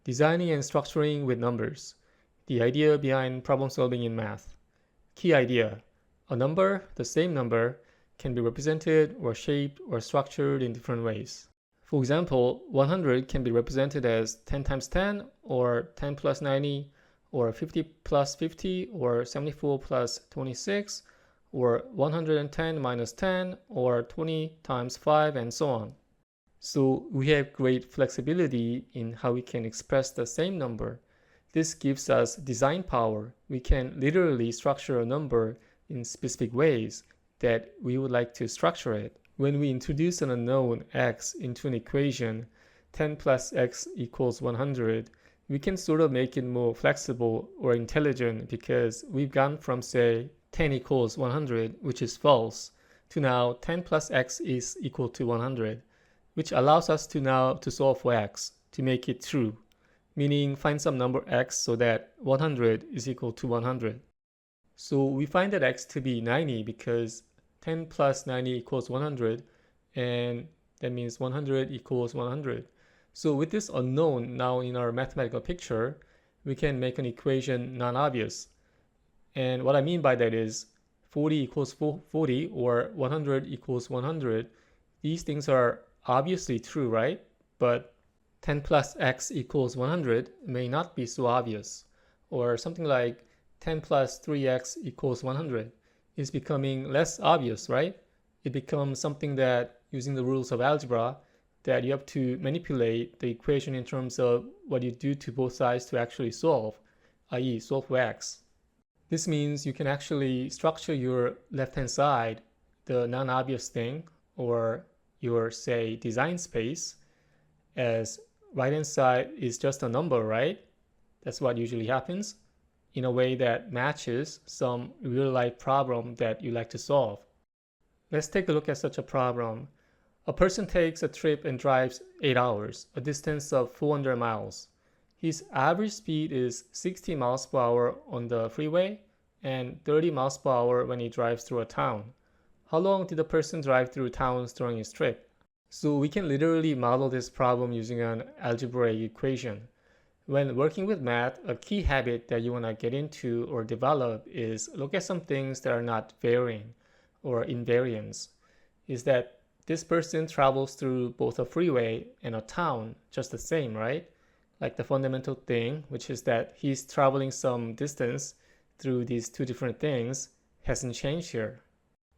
Designing and structuring with numbers. The idea behind problem solving in math. Key idea. A number, the same number, can be represented or shaped or structured in different ways. For example, 100 can be represented as 10 times 10 or 10 plus 90 or 50 plus 50 or 74 plus 26 or 110 minus 10 or 20 times 5 and so on. So we have great flexibility in how we can express the same number. This gives us design power. We can literally structure a number in specific ways that we would like to structure it. When we introduce an unknown x into an equation, 10 plus x equals 100, we can sort of make it more flexible or intelligent because we've gone from, say, 10 equals 100, which is false, to now 10 plus x is equal to 100. Which allows us to now to solve for x, to make it true, meaning find some number x so that 100 is equal to 100. So we find that x to be 90 because 10 plus 90 equals 100, and that means 100 equals 100. So with this unknown now in our mathematical picture, we can make an equation non-obvious. And what I mean by that is 40 equals 40 or 100 equals 100. These things are obviously true, right? But 10 plus x equals 100 may not be so obvious. Or something like 10 plus 3x equals 100 is becoming less obvious, right? It becomes something that, using the rules of algebra, that you have to manipulate the equation in terms of what you do to both sides to actually solve, i.e. solve for x. This means you can actually structure your left-hand side, the non-obvious thing, or your, say, design space, as right-hand side is just a number, right? That's what usually happens, in a way that matches some real-life problem that you like to solve. Let's take a look at such a problem. A person takes a trip and drives 8 hours, a distance of 400 miles. His average speed is 60 miles per hour on the freeway and 30 miles per hour when he drives through a town. How long did the person drive through towns during his trip? So we can literally model this problem using an algebraic equation. When working with math, a key habit that you want to get into or develop is look at some things that are not varying or invariants. Is that this person travels through both a freeway and a town just the same, right? Like the fundamental thing, which is that he's traveling some distance through these two different things, hasn't changed here.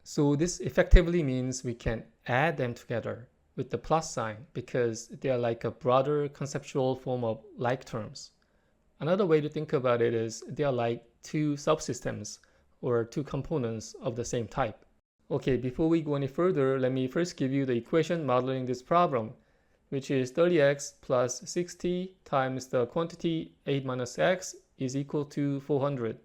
So this effectively means we can add them together with the plus sign because they are like a broader conceptual form of like terms. Another way to think about it is they are like two subsystems or two components of the same type. Okay, before we go any further, let me first give you the equation modeling this problem, which is 30x plus 60 times the quantity 8 minus x is equal to 400.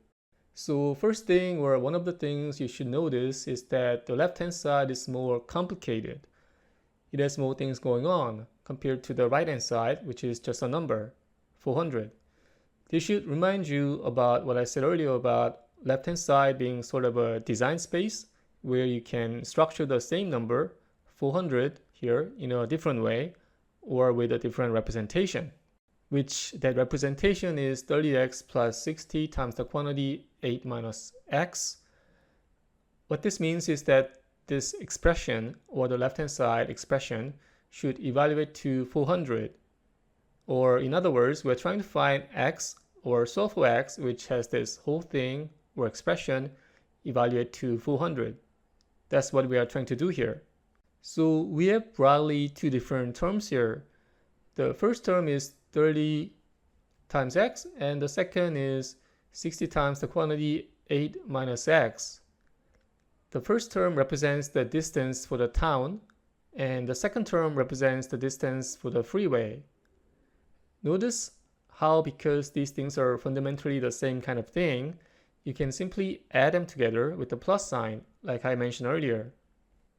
So first thing, or one of the things you should notice, is that the left-hand side is more complicated. It has more things going on compared to the right-hand side, which is just a number, 400. This should remind you about what I said earlier about left-hand side being sort of a design space where you can structure the same number, 400 here, in a different way or with a different representation, which that representation is 30x plus 60 times the quantity 8 minus x. What this means is that this expression, or the left-hand side expression, should evaluate to 400. Or in other words, we're trying to find x or solve for x, which has this whole thing or expression evaluate to 400. That's what we are trying to do here. So we have broadly two different terms here. The first term is 30 times x, and the second is 60 times the quantity 8 minus x. The first term represents the distance for the town, and the second term represents the distance for the freeway. Notice how, because these things are fundamentally the same kind of thing, you can simply add them together with the plus sign, like I mentioned earlier.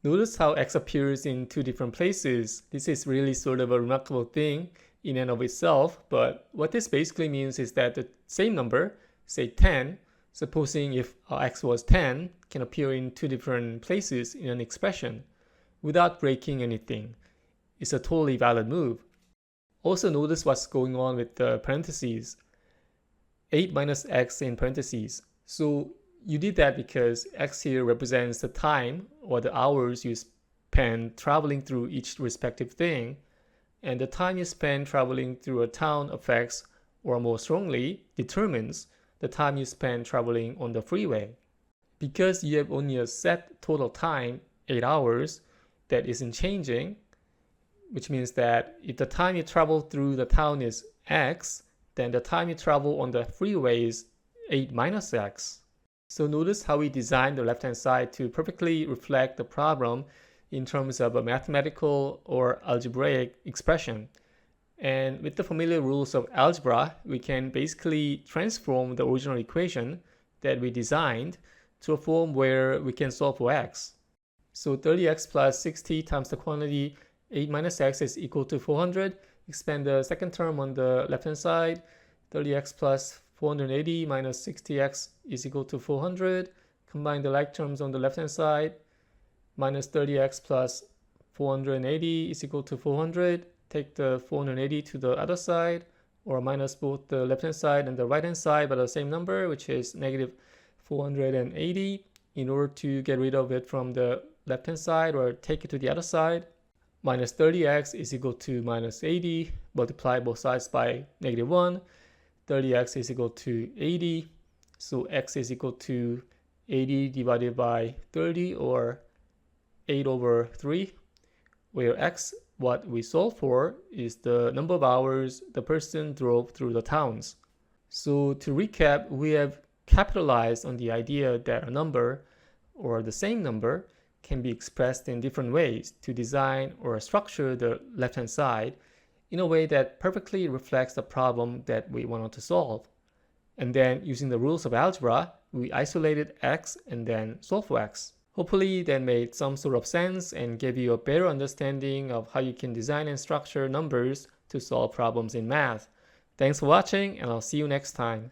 Notice how x appears in two different places. This is really sort of a remarkable thing in and of itself, but what this basically means is that the same number, say 10, supposing if x was 10, can appear in two different places in an expression without breaking anything. It's a totally valid move. Also notice what's going on with the parentheses. 8 minus x in parentheses. So you did that because x here represents the time or the hours you spend traveling through each respective thing, and the time you spend traveling through a town affects, or more strongly, determines the time you spend traveling on the freeway. Because you have only a set total time, 8 hours, that isn't changing, which means that if the time you travel through the town is x, then the time you travel on the freeway is 8 minus x. So notice how we designed the left-hand side to perfectly reflect the problem in terms of a mathematical or algebraic expression. And with the familiar rules of algebra, we can basically transform the original equation that we designed to a form where we can solve for x. So 30x plus 60 times the quantity 8 minus x is equal to 400. Expand the second term on the left-hand side. 30x plus 480 minus 60x is equal to 400. Combine the like terms on the left-hand side. Minus 30x plus 480 is equal to 400. Take the 480 to the other side, or minus both the left-hand side and the right-hand side by the same number, which is negative 480. In order to get rid of it from the left-hand side or take it to the other side, minus 30x is equal to minus 80. Multiply both sides by negative 1. 30x is equal to 80. So x is equal to 80 divided by 30, or 8 over 3, where x, what we solve for, is the number of hours the person drove through the towns. So to recap, we have capitalized on the idea that a number, or the same number, can be expressed in different ways to design or structure the left-hand side in a way that perfectly reflects the problem that we wanted to solve. And then using the rules of algebra, we isolated x and then solved for x. Hopefully that made some sort of sense and gave you a better understanding of how you can design and structure numbers to solve problems in math. Thanks for watching, and I'll see you next time.